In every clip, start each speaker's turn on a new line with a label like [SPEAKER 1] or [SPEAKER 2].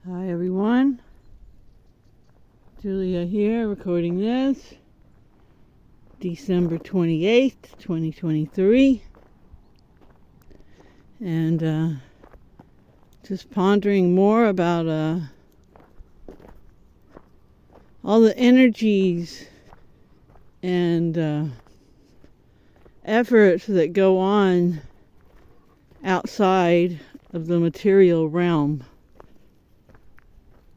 [SPEAKER 1] Hi everyone, Julia here recording this, December 28th, 2023, and just pondering more about all the energies and efforts that go on outside of the material realm.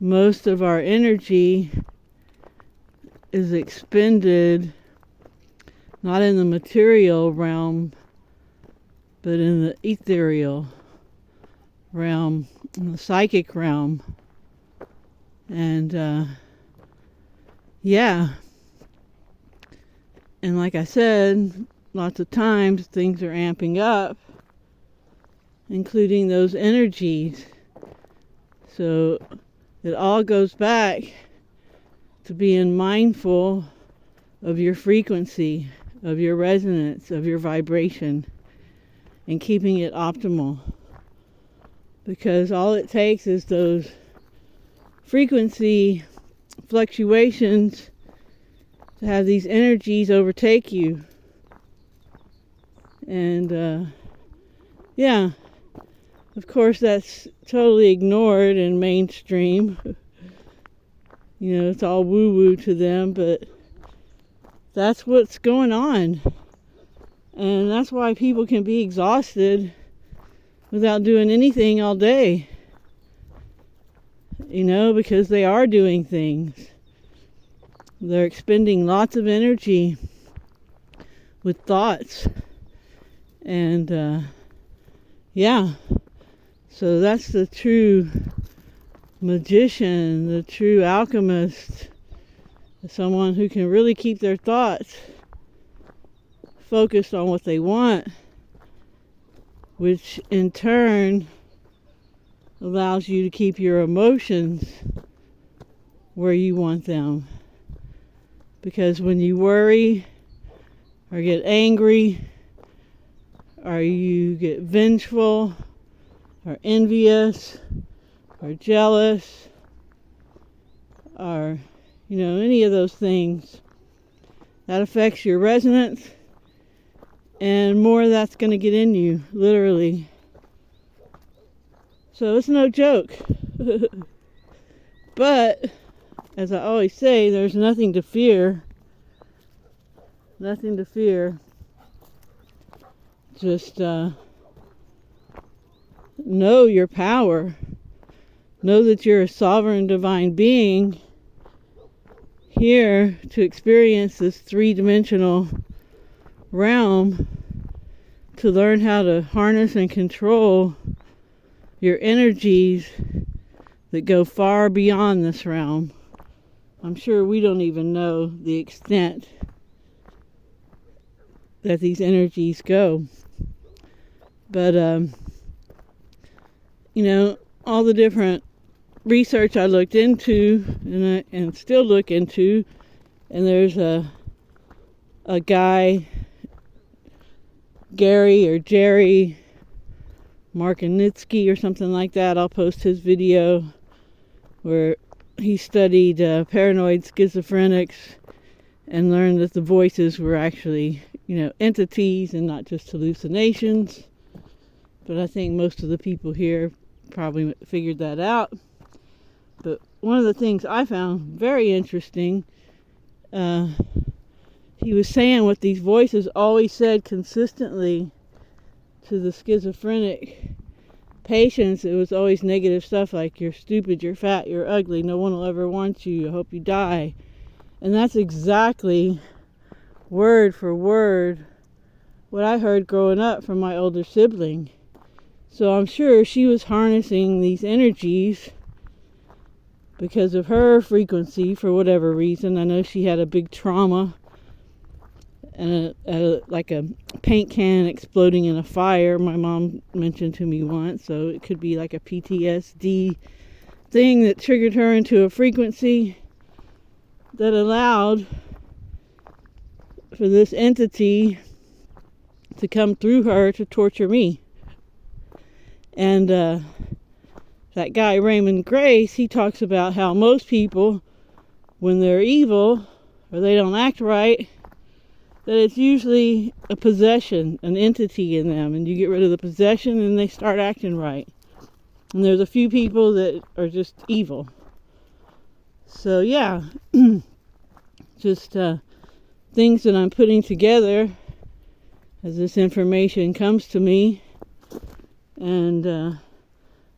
[SPEAKER 1] Most of our energy is expended not in the material realm, but in the ethereal realm, in the psychic realm. And and like I said, lots of times things are amping up, including those energies. So it all goes back to being mindful of your frequency, of your resonance, of your vibration, and keeping it optimal. Because all it takes is those frequency fluctuations to have these energies overtake you. And of course, that's totally ignored in mainstream. It's all woo-woo to them, but that's what's going on. And that's why people can be exhausted without doing anything all day. Because they are doing things. They're expending lots of energy with thoughts. And so that's the true magician, the true alchemist, someone who can really keep their thoughts focused on what they want, which in turn allows you to keep your emotions where you want them. Because when you worry or get angry or you get vengeful or envious or jealous or any of those things, that affects your resonance, and more of that's going to get in you, literally. So it's no joke. But as I always say, there's nothing to fear. Nothing to fear. Just know your power. Know that you're a sovereign divine being here to experience this three-dimensional realm, to learn how to harness and control your energies that go far beyond this realm. I'm sure we don't even know the extent that these energies go. But all the different research I looked into and still look into, and there's a guy, Gary or Jerry Markinitsky or something like that. I'll post his video where he studied paranoid schizophrenics and learned that the voices were actually entities and not just hallucinations. But I think most of the people here probably figured that out. But one of the things I found very interesting, he was saying what these voices always said consistently to the schizophrenic patients. It was always negative stuff like, you're stupid, you're fat, you're ugly, no one will ever want you, I hope you die. And that's exactly, word for word, what I heard growing up from my older sibling. So I'm sure she was harnessing these energies because of her frequency for whatever reason. I know she had a big trauma and like a paint can exploding in a fire, my mom mentioned to me once. So it could be like a PTSD thing that triggered her into a frequency that allowed for this entity to come through her to torture me. And that guy Raymond Grace, he talks about how most people, when they're evil or they don't act right, that it's usually a possession, an entity in them, and you get rid of the possession and they start acting right. And there's a few people that are just evil. So yeah, just things that I'm putting together as this information comes to me. And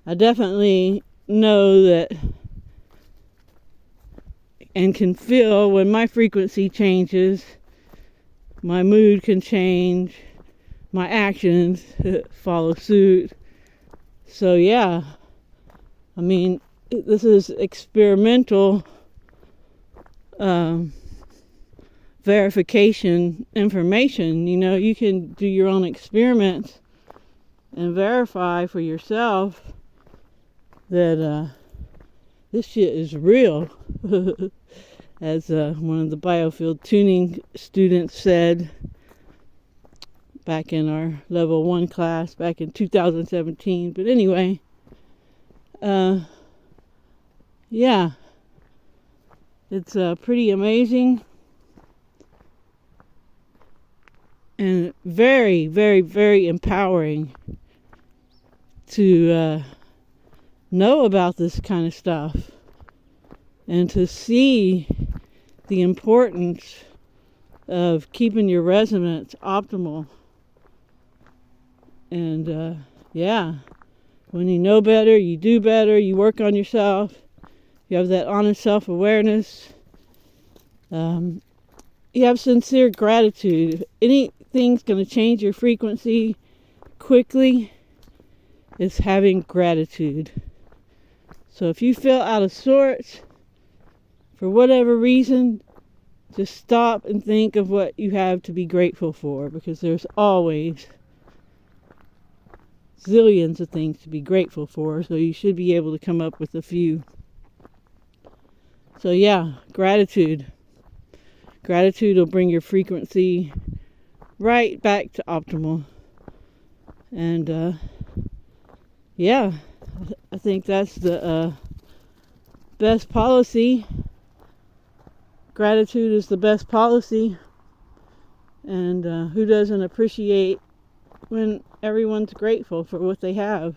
[SPEAKER 1] I definitely know that and can feel when my frequency changes, my mood can change, my actions follow suit. So yeah, I mean, this is experimental verification information. You know, you can do your own experiments and verify for yourself that this shit is real. As one of the biofield tuning students said back in our level 1 class back in 2017. But anyway, yeah, it's pretty amazing and very, very, very empowering to know about this kind of stuff and to see the importance of keeping your resonance optimal. And yeah, when you know better, you do better, you work on yourself, you have that honest self-awareness, you have sincere gratitude. If anything's going to change your frequency quickly, it's having gratitude. So if you feel out of sorts, for whatever reason, just stop and think of what you have to be grateful for, because there's always zillions of things to be grateful for, so you should be able to come up with a few. So yeah, gratitude. Gratitude will bring your frequency right back to optimal. And yeah, I think that's the best policy. Gratitude is the best policy. And who doesn't appreciate when everyone's grateful for what they have?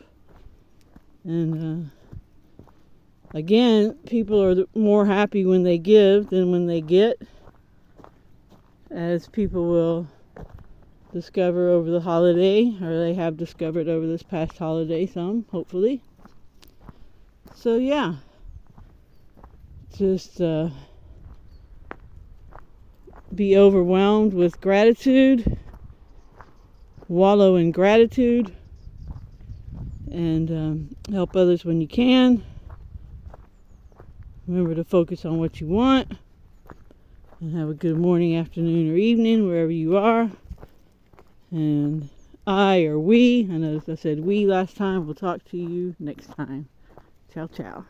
[SPEAKER 1] And again, people are more happy when they give than when they get, as people will discover over the holiday, or they have discovered over this past holiday, some, hopefully. So yeah, just be overwhelmed with gratitude, wallow in gratitude, and help others when you can. Remember to focus on what you want, and have a good morning, afternoon, or evening wherever you are. And I know I said we last time, will talk to you next time. Ciao, ciao.